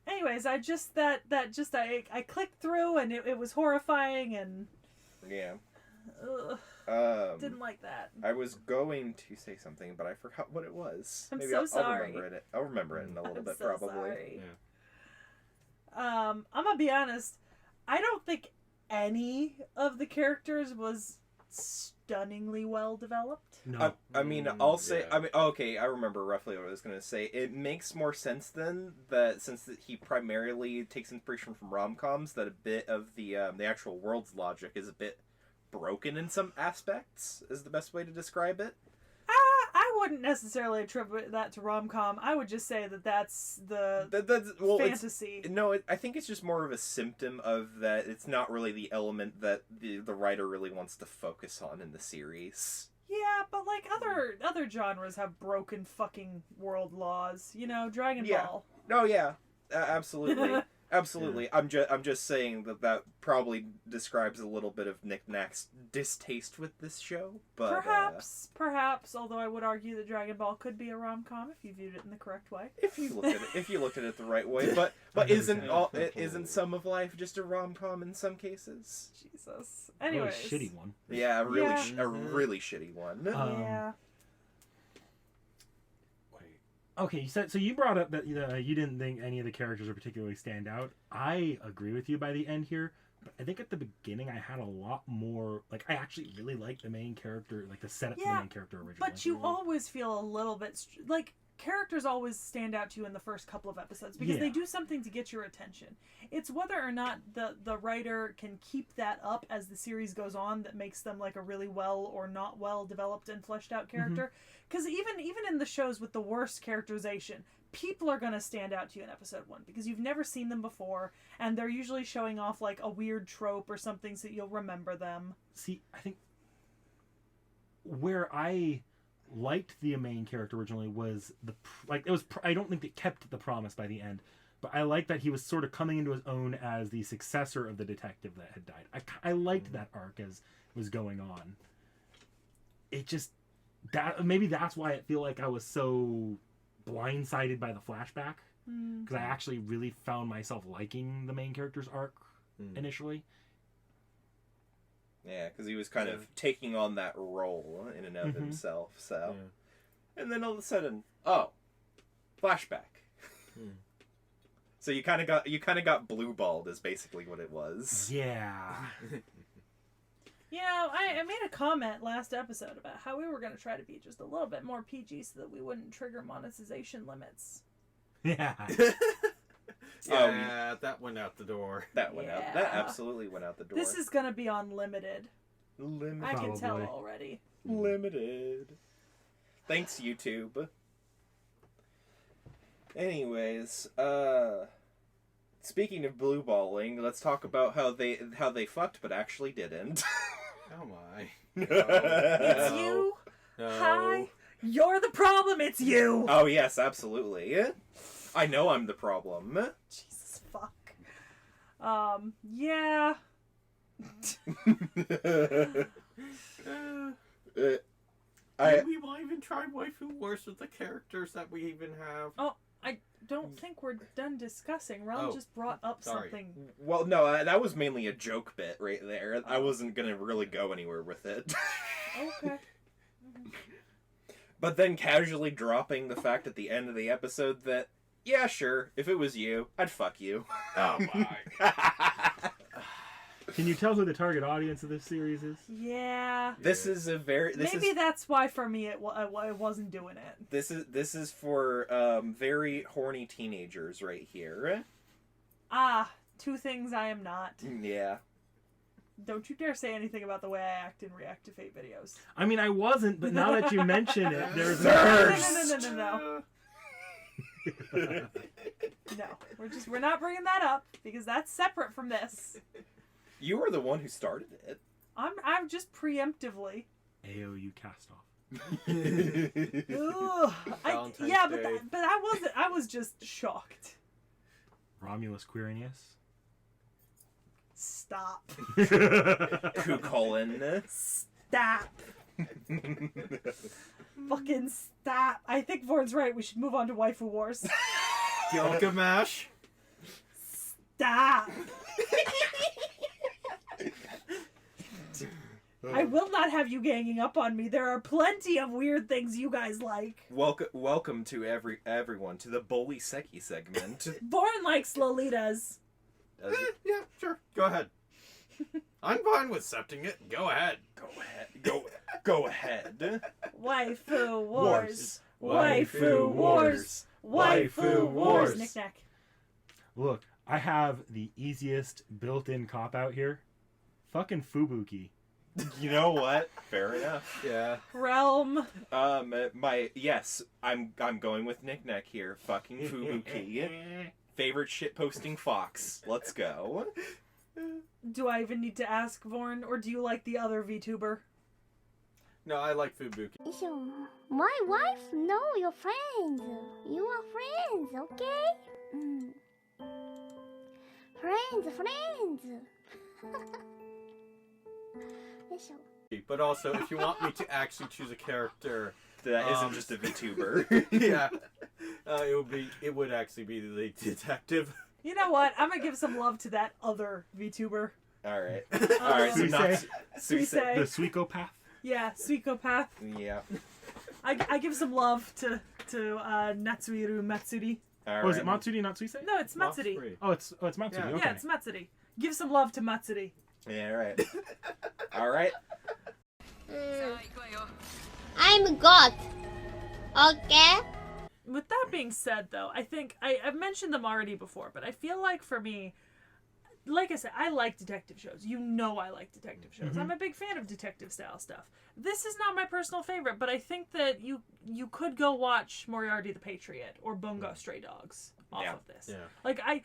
Speaker 2: Anyways, I clicked through and it was horrifying and
Speaker 4: Yeah.
Speaker 2: ugh, didn't like that.
Speaker 4: I was going to say something, but I forgot what it was.
Speaker 2: I'm
Speaker 4: Maybe
Speaker 2: so
Speaker 4: I'll
Speaker 2: sorry.
Speaker 4: remember it. I'll remember it in a little
Speaker 2: I'm
Speaker 4: bit,
Speaker 2: so
Speaker 4: probably.
Speaker 2: sorry. I'm gonna be honest. I don't think any of the characters was stunningly well developed.
Speaker 1: No.
Speaker 4: I mean, I'll say.
Speaker 5: Yeah.
Speaker 4: I mean, okay, I remember roughly what I was going to say. It makes more sense then that since that he primarily takes inspiration from rom-coms, that a bit of the actual world's logic is a bit broken in some aspects. Is the best way to describe it.
Speaker 2: I wouldn't necessarily attribute that to rom-com. I would just say that that's the
Speaker 4: That's well,
Speaker 2: fantasy.
Speaker 4: I think it's just more of a symptom of that. It's not really the element that the writer really wants to focus on in the series.
Speaker 2: Yeah, but like other genres have broken fucking world laws. You know, Dragon
Speaker 4: Yeah.
Speaker 2: Ball.
Speaker 4: Oh yeah, absolutely, absolutely. I'm just saying that probably describes a little bit of Nick Knack's distaste with this show. But
Speaker 2: Perhaps. Although I would argue that Dragon Ball could be a rom-com if you viewed it in the correct way.
Speaker 4: if you looked at it the right way, but isn't some of life just a rom com in some cases?
Speaker 2: Jesus.
Speaker 1: Really
Speaker 2: Anyways.
Speaker 1: shitty one.
Speaker 4: Yeah,
Speaker 2: Yeah.
Speaker 4: a really shitty one.
Speaker 2: Yeah.
Speaker 1: Okay, so you brought up that you didn't think any of the characters would particularly stand out. I agree with you by the end here, but I think at the beginning I had a lot more. Like, I actually really liked the main character, like the setup for the
Speaker 2: Yeah,
Speaker 1: main character originally.
Speaker 2: But you always feel a little bit like characters always stand out to you in the first couple of episodes because they
Speaker 1: Yeah.
Speaker 2: do something to get your attention. It's whether or not the writer can keep that up as the series goes on that makes them like a really well or not well developed and fleshed out character. Because even in the shows with the worst characterization, people are going to stand out to you in episode 1 because you've never seen them before and they're usually showing off like a weird trope or something so you'll remember them.
Speaker 1: See, I think where I liked the main character originally was I don't think it kept the promise by the end, but I liked that he was sort of coming into his own as the successor of the detective that had died. I liked that arc as it was going on. It just maybe that's why I feel like I was so blindsided by the flashback, because I actually really found myself liking the main character's arc initially.
Speaker 4: Yeah, because he was kind of taking on that role in and of himself. So, and then all of a sudden, flashback. So you kind of got blue balled is basically what it was.
Speaker 1: Yeah.
Speaker 2: You know, I made a comment last episode about how we were going to try to be just a little bit more PG so that we wouldn't trigger monetization limits.
Speaker 1: Yeah.
Speaker 5: Yeah, that went out the door.
Speaker 4: That went out. That absolutely went out the door.
Speaker 2: This is going to be unlimited.
Speaker 4: Limited.
Speaker 2: I can tell
Speaker 1: Probably.
Speaker 2: already.
Speaker 4: Limited. Thanks, YouTube. Anyways, speaking of blue balling, let's talk about how they fucked but actually didn't.
Speaker 5: Oh my.
Speaker 2: It's you.
Speaker 5: No.
Speaker 2: Hi. You're the problem. It's you.
Speaker 4: Oh yes, absolutely. I know I'm the problem.
Speaker 2: Jesus fuck. Yeah.
Speaker 5: Do we want even try Waifu Wars with the characters that we even have?
Speaker 2: Oh, I don't think we're done discussing. Rel
Speaker 5: Oh,
Speaker 2: just brought up
Speaker 5: sorry.
Speaker 2: something.
Speaker 4: Well, no, that was mainly a joke bit right there. I wasn't gonna really go anywhere with it.
Speaker 2: Okay.
Speaker 4: But then casually dropping the fact at the end of the episode that, yeah, sure, if it was you, I'd fuck you.
Speaker 5: Oh my.
Speaker 1: Can you tell who the target audience of this series is?
Speaker 2: Yeah.
Speaker 4: This is a very...
Speaker 2: Maybe that's why for me it wasn't doing it.
Speaker 4: This is for very horny teenagers right here.
Speaker 2: Ah, two things I am not.
Speaker 4: Yeah.
Speaker 2: Don't you dare say anything about the way I act in react to Fate videos.
Speaker 1: I mean, I wasn't, but now that you mention it, there's
Speaker 2: No. No, we're not bringing that up because that's separate from this.
Speaker 4: You were the one who started it.
Speaker 2: I'm just preemptively.
Speaker 1: AOU cast off.
Speaker 2: Ugh.
Speaker 5: Valentine's
Speaker 2: Yeah,
Speaker 5: Day.
Speaker 2: but I wasn't. I was just shocked.
Speaker 1: Romulus Quirinius.
Speaker 2: Stop.
Speaker 4: Colin.
Speaker 2: Stop. Fucking stop. I think Vorn's right. We should move on to Waifu Wars.
Speaker 5: Gilgamesh.
Speaker 2: Stop. I will not have you ganging up on me. There are plenty of weird things you guys like.
Speaker 4: Welcome to everyone to the Bully Seki segment.
Speaker 2: Vorn likes Lolitas.
Speaker 5: Yeah, sure. Go ahead. I'm fine with accepting it. Go ahead.
Speaker 4: Go ahead.
Speaker 2: Waifu Wars.
Speaker 5: Wars.
Speaker 2: Waifu Wars. Waifu Wars. Knick-knack.
Speaker 1: Look, I have the easiest built-in cop-out here. Fucking Fubuki.
Speaker 4: You know what? Fair enough.
Speaker 5: Yeah.
Speaker 2: Realm.
Speaker 4: I'm going with Knick-knack here. Fucking Fubuki. Favorite shitposting fox. Let's go.
Speaker 2: Do I even need to ask Vorn, or do you like the other VTuber?
Speaker 5: No, I like Fubuki.
Speaker 6: My wife know your friends. You are friends, okay? Friends.
Speaker 5: But also, if you want me to actually choose a character
Speaker 4: That isn't just a VTuber.
Speaker 5: yeah, it would actually be the detective.
Speaker 2: You know what? I'm gonna give some love to that other VTuber.
Speaker 4: Alright. Alright, so not
Speaker 2: Suisei.
Speaker 1: The Suikopath.
Speaker 2: Yeah, Suikopath.
Speaker 4: Yeah.
Speaker 2: I give some love to Natsuiru Matsuri.
Speaker 4: Alright.
Speaker 1: Oh, is it Matsuri, not Suisei?
Speaker 2: No, it's Matsuri.
Speaker 1: Oh, it's Matsuri.
Speaker 5: Yeah.
Speaker 1: Okay.
Speaker 2: Yeah, it's Matsuri. Give some love to Matsuri.
Speaker 4: Yeah, alright. Alright.
Speaker 6: I'm God. Okay?
Speaker 2: With that being said, though, I think I've mentioned them already before, but I feel like for me, like I said, I like detective shows. You know I like detective shows. I'm a big fan of detective style stuff. This is not my personal favorite, but I think that you could go watch Moriarty the Patriot or Bungo Stray Dogs off of this.
Speaker 5: Yeah.
Speaker 2: Like I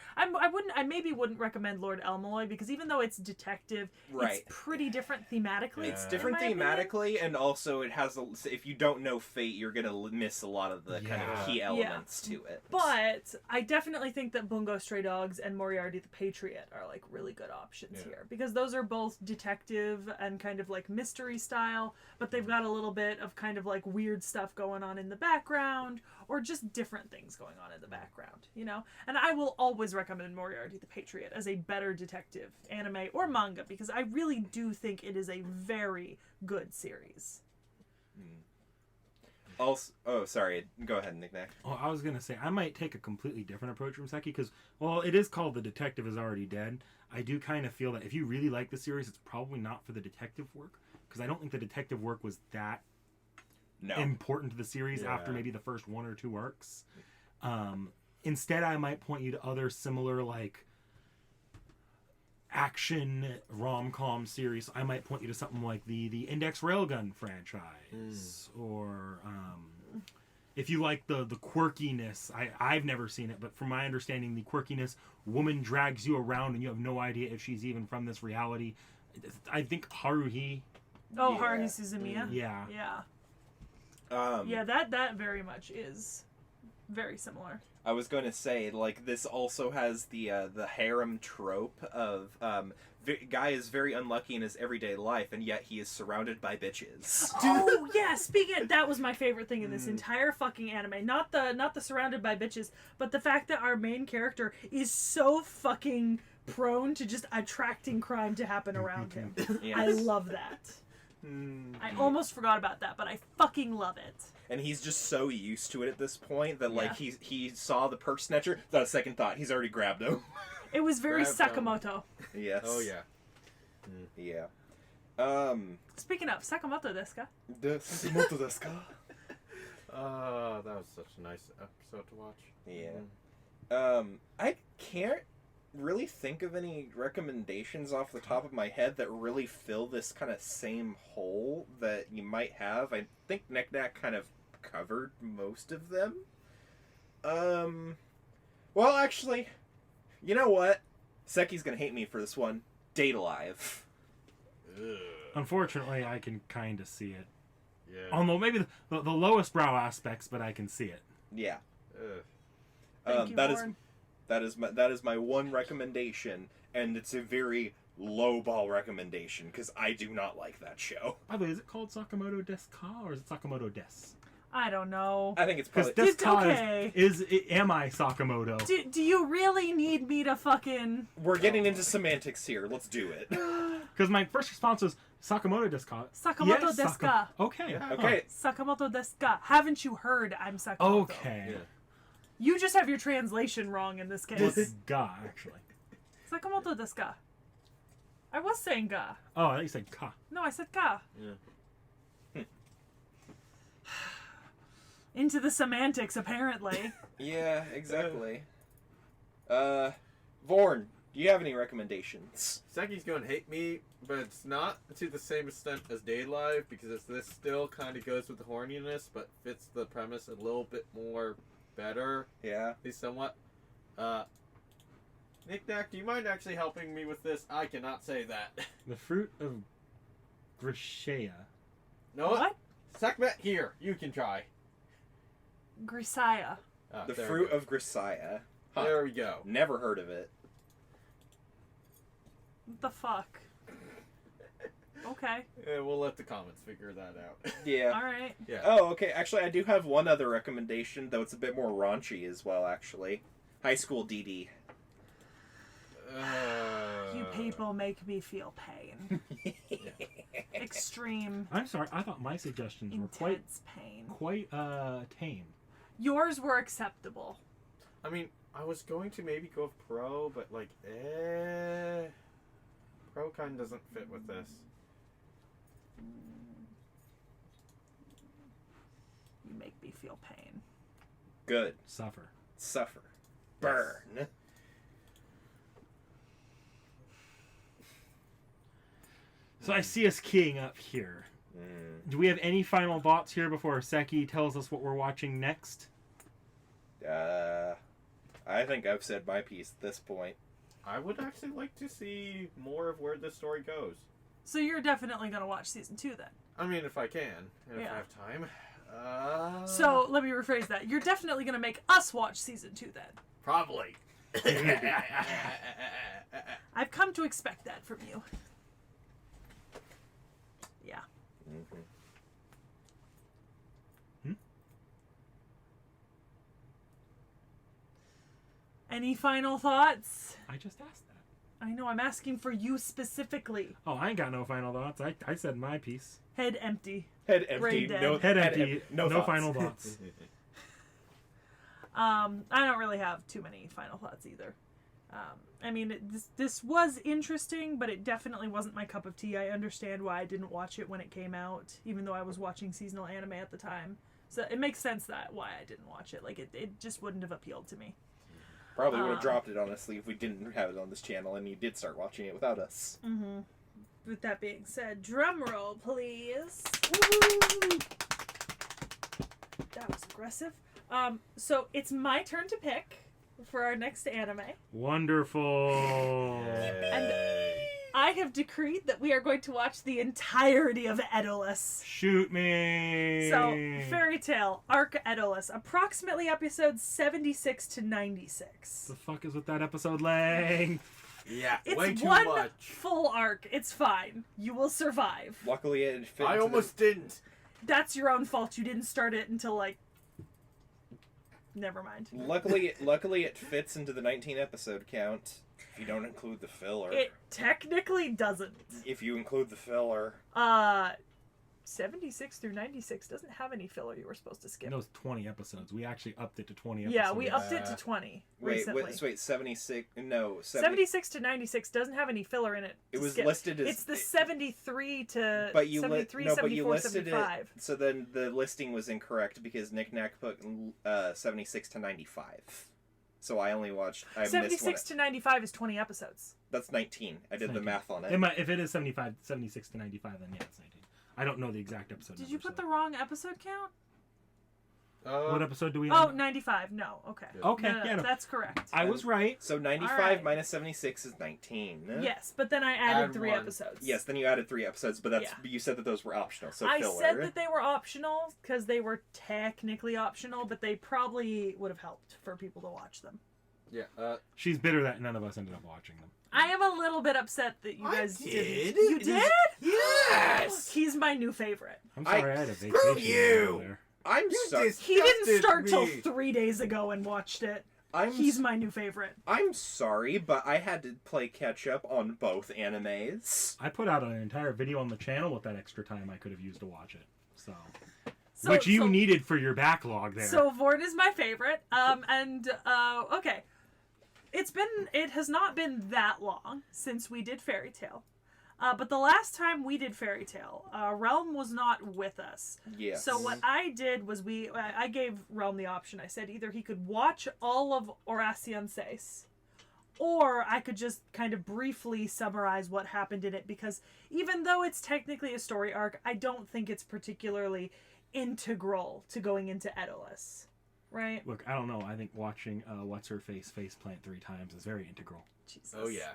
Speaker 2: maybe wouldn't recommend Lord Elmaloy because even though it's detective,
Speaker 4: Right.
Speaker 2: it's pretty different thematically.
Speaker 4: It's different
Speaker 2: in my opinion.
Speaker 4: thematically, and also it has if you don't know Fate, you're gonna miss a lot of the kind of key elements to it.
Speaker 2: But I definitely think that Bungo Stray Dogs and Moriarty the Patriot are like really good options here because those are both detective and kind of like mystery style, but they've got a little bit of kind of like weird stuff going on in the background or just different things going on in the background, you know? And I will always recommend Moriarty the Patriot as a better detective anime or manga because I really do think it is a very good series.
Speaker 4: Also, oh, sorry. Go ahead, Knick-knack.
Speaker 1: Oh, I was gonna say I might take a completely different approach from Seki because, well, it is called The Detective Is Already Dead. I do kind of feel that if you really like the series, it's probably not for the detective work because I don't think the detective work was that important to the series after maybe the first one or two arcs. Instead, I might point you to other similar like action rom-com series. I might point you to something like the Index Railgun franchise or if you like the quirkiness, I've never seen it, but from my understanding, the quirkiness, woman drags you around and you have no idea if she's even from this reality. I think Haruhi
Speaker 2: Oh,
Speaker 4: Yeah.
Speaker 2: Haruhi Suzumiya.
Speaker 1: Yeah.
Speaker 2: Yeah. Yeah, that very much is very similar.
Speaker 4: I was going to say, like, this also has the harem trope of guy is very unlucky in his everyday life, and yet he is surrounded by bitches.
Speaker 2: Oh yeah, speaking of, that was my favorite thing in this entire fucking anime. Not the surrounded by bitches, but the fact that our main character is so fucking prone to just attracting crime to happen around him.
Speaker 4: Yes.
Speaker 2: I love that. I almost forgot about that, but I fucking love it.
Speaker 4: And he's just so used to it at this point that, like,
Speaker 2: Yeah.
Speaker 4: he saw the purse snatcher, without a second thought, he's already grabbed him.
Speaker 2: It was very
Speaker 5: Grab them.
Speaker 2: Sakamoto.
Speaker 4: Yes.
Speaker 5: Oh yeah.
Speaker 4: Yeah.
Speaker 2: Speaking of, Sakamoto desu ka?
Speaker 4: Sakamoto desu ka?
Speaker 5: That was such a nice episode to watch.
Speaker 4: Yeah. I can't really think of any recommendations off the top of my head that really fill this kind of same hole that you might have. I think Knack kind of covered most of them. Well, actually, you know what? Seki's gonna hate me for this one. Date Alive.
Speaker 5: Ugh.
Speaker 1: Unfortunately, I can kind of see it.
Speaker 5: Yeah.
Speaker 1: Although maybe the lowest brow aspects, but I can see it.
Speaker 4: Yeah.
Speaker 5: Ugh.
Speaker 2: Thank you,
Speaker 4: that is
Speaker 2: Warren.
Speaker 4: that is my one recommendation, and it's a very low ball recommendation because I do not like that show.
Speaker 1: By the way, is it called Sakamoto desu ka or is it Sakamoto des?
Speaker 2: I don't know.
Speaker 4: I think it's
Speaker 1: Because
Speaker 4: probably
Speaker 1: desu ka
Speaker 2: okay.
Speaker 1: am I Sakamoto?
Speaker 2: Do you really need me to fucking...
Speaker 4: we're getting into semantics here. Let's do it.
Speaker 1: Because my first response was Sakamoto desu ka.
Speaker 2: Sakamoto
Speaker 1: Yes,
Speaker 2: desu ka?
Speaker 1: Okay.
Speaker 5: Yeah.
Speaker 4: Okay.
Speaker 2: Sakamoto desu ka? Haven't you heard I'm Sakamoto?
Speaker 1: Okay.
Speaker 5: Yeah.
Speaker 2: You just have your translation wrong in this case.
Speaker 1: It's ga, actually.
Speaker 2: Sakamoto desu ka? I was saying ga.
Speaker 1: Oh, I thought you said ka.
Speaker 2: No, I said ka.
Speaker 5: Yeah.
Speaker 2: Into the semantics, apparently.
Speaker 4: Yeah, exactly. Vorn, do you have any recommendations?
Speaker 5: Seki's gonna hate me, but it's not to the same extent as Day Live because this still kind of goes with the horniness, but fits the premise a little bit more better,
Speaker 4: Yeah.
Speaker 5: at least somewhat. Nick Nack, do you mind actually helping me with this? I cannot say that.
Speaker 1: The fruit of Grisea.
Speaker 5: No,
Speaker 2: What?
Speaker 5: Sekhmet, here, you can try.
Speaker 2: Grisaya.
Speaker 5: Ah,
Speaker 4: The
Speaker 5: there
Speaker 4: Fruit
Speaker 5: we go.
Speaker 4: of Grisaya. Huh.
Speaker 5: There we go.
Speaker 4: Never heard of it.
Speaker 2: What the fuck? Okay.
Speaker 5: Yeah, we'll let the comments figure that out.
Speaker 4: Yeah.
Speaker 2: Alright.
Speaker 5: Yeah.
Speaker 4: Oh, okay. Actually, I do have one other recommendation, though it's a bit more raunchy as well, actually. High School DD.
Speaker 2: You people make me feel pain. Extreme,
Speaker 1: I'm sorry, I thought my suggestions were
Speaker 2: intense pain.
Speaker 1: quite tame.
Speaker 2: Yours were acceptable.
Speaker 5: I mean, I was going to maybe go with Pro, but like, Pro kind of doesn't fit with this.
Speaker 2: You make me feel pain.
Speaker 4: Good.
Speaker 1: Suffer.
Speaker 4: Suffer. Burn.
Speaker 1: So I see us keying up here. Do we have any final thoughts here before Seki tells us what we're watching next?
Speaker 4: I think I've said my piece at this point.
Speaker 5: I would actually like to see more of where this story goes.
Speaker 2: So you're definitely gonna watch season 2 then.
Speaker 5: I mean, if I can, and if
Speaker 2: Yeah.
Speaker 5: I have time.
Speaker 2: So let me rephrase that. You're definitely gonna make us watch season 2 then.
Speaker 5: Probably.
Speaker 2: I've come to expect that from you. Yeah.
Speaker 4: Mm-hmm.
Speaker 2: Any final thoughts?
Speaker 1: I just asked that.
Speaker 2: I know I'm asking for you specifically.
Speaker 1: Oh, I ain't got no final thoughts. I said my piece.
Speaker 2: Head empty.
Speaker 4: Head empty.
Speaker 2: Brain dead.
Speaker 4: No,
Speaker 1: Head empty.
Speaker 4: no
Speaker 1: No
Speaker 4: thoughts.
Speaker 1: final thoughts.
Speaker 2: I don't really have too many final thoughts either. I mean, this was interesting, but it definitely wasn't my cup of tea. I understand why I didn't watch it when it came out, even though I was watching seasonal anime at the time. So it makes sense that why I didn't watch it. Like, it just wouldn't have appealed to me.
Speaker 4: Probably would have dropped it, honestly, if we didn't have it on this channel and you did start watching it without us.
Speaker 2: Mm-hmm. With that being said, drum roll, please. Woo! That was aggressive. So it's my turn to pick for our next anime.
Speaker 1: Wonderful.
Speaker 2: And I have decreed that we are going to watch the entirety of Edolus.
Speaker 1: Shoot me.
Speaker 2: So, Fairy Tale, Arc Edolus, approximately episodes 76 to 96.
Speaker 1: The fuck is with that episode length?
Speaker 5: Yeah,
Speaker 2: It's
Speaker 5: way too
Speaker 2: one
Speaker 5: much.
Speaker 2: full arc. It's fine. You will survive.
Speaker 4: Luckily, it fit.
Speaker 5: I
Speaker 4: into
Speaker 5: almost didn't.
Speaker 2: That's your own fault. You didn't start it until, like... Never mind.
Speaker 4: Luckily, it fits into the 19 episode count. If you don't include the filler.
Speaker 2: It technically doesn't.
Speaker 4: If you include the filler.
Speaker 2: 76 through 96 doesn't have any filler you were supposed to skip.
Speaker 1: It was 20 episodes. We actually upped it to 20 episodes.
Speaker 2: Yeah, we upped it to 20 recently.
Speaker 4: Wait, 76? No,
Speaker 2: 76 to 96 doesn't have any filler in it.
Speaker 4: It was
Speaker 2: skip.
Speaker 4: listed as...
Speaker 2: It's the 73 to
Speaker 4: But you
Speaker 2: 73,
Speaker 4: but
Speaker 2: 74,
Speaker 4: you listed
Speaker 2: 75.
Speaker 4: it, so then the listing was incorrect because Nick Nack put 76 to 95. So I only watched... I missed one.
Speaker 2: 76 to 95 is 20 episodes.
Speaker 4: That's 19. I did the
Speaker 1: 19.
Speaker 4: math on it.
Speaker 1: If it is 76 to 95, then yeah, it's 19. I don't know the exact episode
Speaker 2: Did
Speaker 1: number,
Speaker 2: you put
Speaker 1: so.
Speaker 2: the wrong episode count?
Speaker 1: What episode do we
Speaker 2: Oh,
Speaker 1: have?
Speaker 2: 95. No, okay.
Speaker 1: Okay,
Speaker 2: No,
Speaker 1: yeah, no.
Speaker 2: that's correct.
Speaker 1: I was right.
Speaker 4: So 95
Speaker 2: Alright.
Speaker 4: minus 76 is 19.
Speaker 2: Yes, but then I added
Speaker 5: Add
Speaker 2: 3
Speaker 5: one.
Speaker 2: episodes.
Speaker 4: Yes, then you added 3 episodes, but that's
Speaker 2: Yeah.
Speaker 4: you said that those were optional, so
Speaker 2: I
Speaker 4: filler.
Speaker 2: said that they were optional because they were technically optional, but they probably would have helped for people to watch them.
Speaker 5: Yeah,
Speaker 1: She's bitter that none of us ended up watching them.
Speaker 2: I am a little bit upset that you
Speaker 5: I
Speaker 2: guys
Speaker 5: did.
Speaker 2: didn't. You
Speaker 5: It is-
Speaker 2: did?
Speaker 5: Yes!
Speaker 2: He's my new favorite.
Speaker 1: I'm sorry I had a vacation.
Speaker 5: Screw you!
Speaker 1: over there.
Speaker 4: I'm
Speaker 5: You
Speaker 4: sorry.
Speaker 2: He didn't
Speaker 5: disgusted
Speaker 2: start till
Speaker 5: me.
Speaker 2: 3 days ago and watched it.
Speaker 4: I'm
Speaker 2: He's my new favorite.
Speaker 4: I'm sorry, but I had to play catch up on both animes.
Speaker 1: I put out an entire video on the channel with that extra time I could have used to watch it. So,
Speaker 2: So,
Speaker 1: which you
Speaker 2: so,
Speaker 1: needed for your backlog there.
Speaker 2: So Vord is my favorite. Okay. It has not been that long since we did Fairy Tale. But the last time we did Fairy Tale, Realm was not with us.
Speaker 4: Yes.
Speaker 2: So what I did was I gave Realm the option. I said either he could watch all of Horacion Seis, or I could just kind of briefly summarize what happened in it, because even though it's technically a story arc, I don't think it's particularly integral to going into Edolus. Right?
Speaker 1: Look, I don't know. I think watching What's-Her-Face faceplant 3 times is very integral.
Speaker 2: Jesus.
Speaker 5: Oh yeah.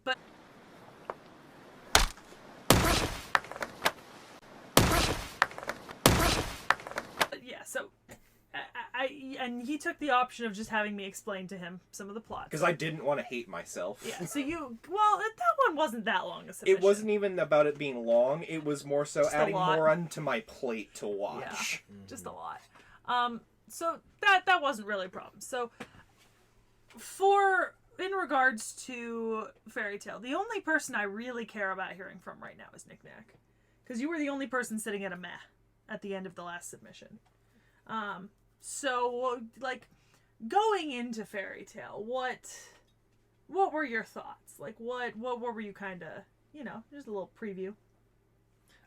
Speaker 2: But yeah, so and he took the option of just having me explain to him some of the plot.
Speaker 4: Because I didn't want to hate myself.
Speaker 2: Yeah, so that one wasn't that long a submission.
Speaker 4: It wasn't even about it being long. It was more so
Speaker 2: Just a
Speaker 4: adding
Speaker 2: lot.
Speaker 4: more onto my plate to watch.
Speaker 2: just a lot. So that wasn't really a problem. So in regards to Fairy Tale, the only person I really care about hearing from right now is Nick Nack, because you were the only person sitting at a meh at the end of the last submission. So like going into Fairy Tale, what were your thoughts? Like what were you kind of, just a little preview.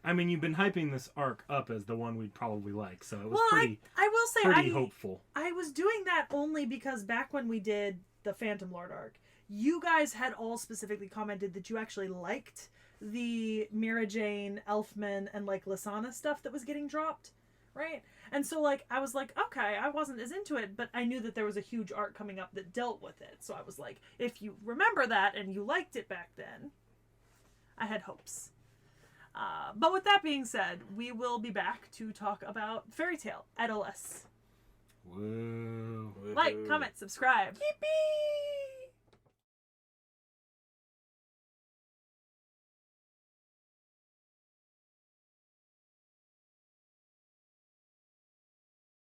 Speaker 1: I mean, you've been hyping this arc up as the one we'd probably like, so it was
Speaker 2: Well,
Speaker 1: pretty
Speaker 2: I will say
Speaker 1: pretty hopeful.
Speaker 2: I was doing that only because back when we did the Phantom Lord arc, you guys had all specifically commented that you actually liked the Mira Jane, Elfman, and like Lysana stuff that was getting dropped, right? And so like I was like, okay, I wasn't as into it, but I knew that there was a huge arc coming up that dealt with it. So I was like, if you remember that and you liked it back then, I had hopes. But with that being said, we will be back to talk about Fairy Tale Edolus.
Speaker 1: Whoa.
Speaker 2: Like, comment, subscribe.
Speaker 4: Yippee!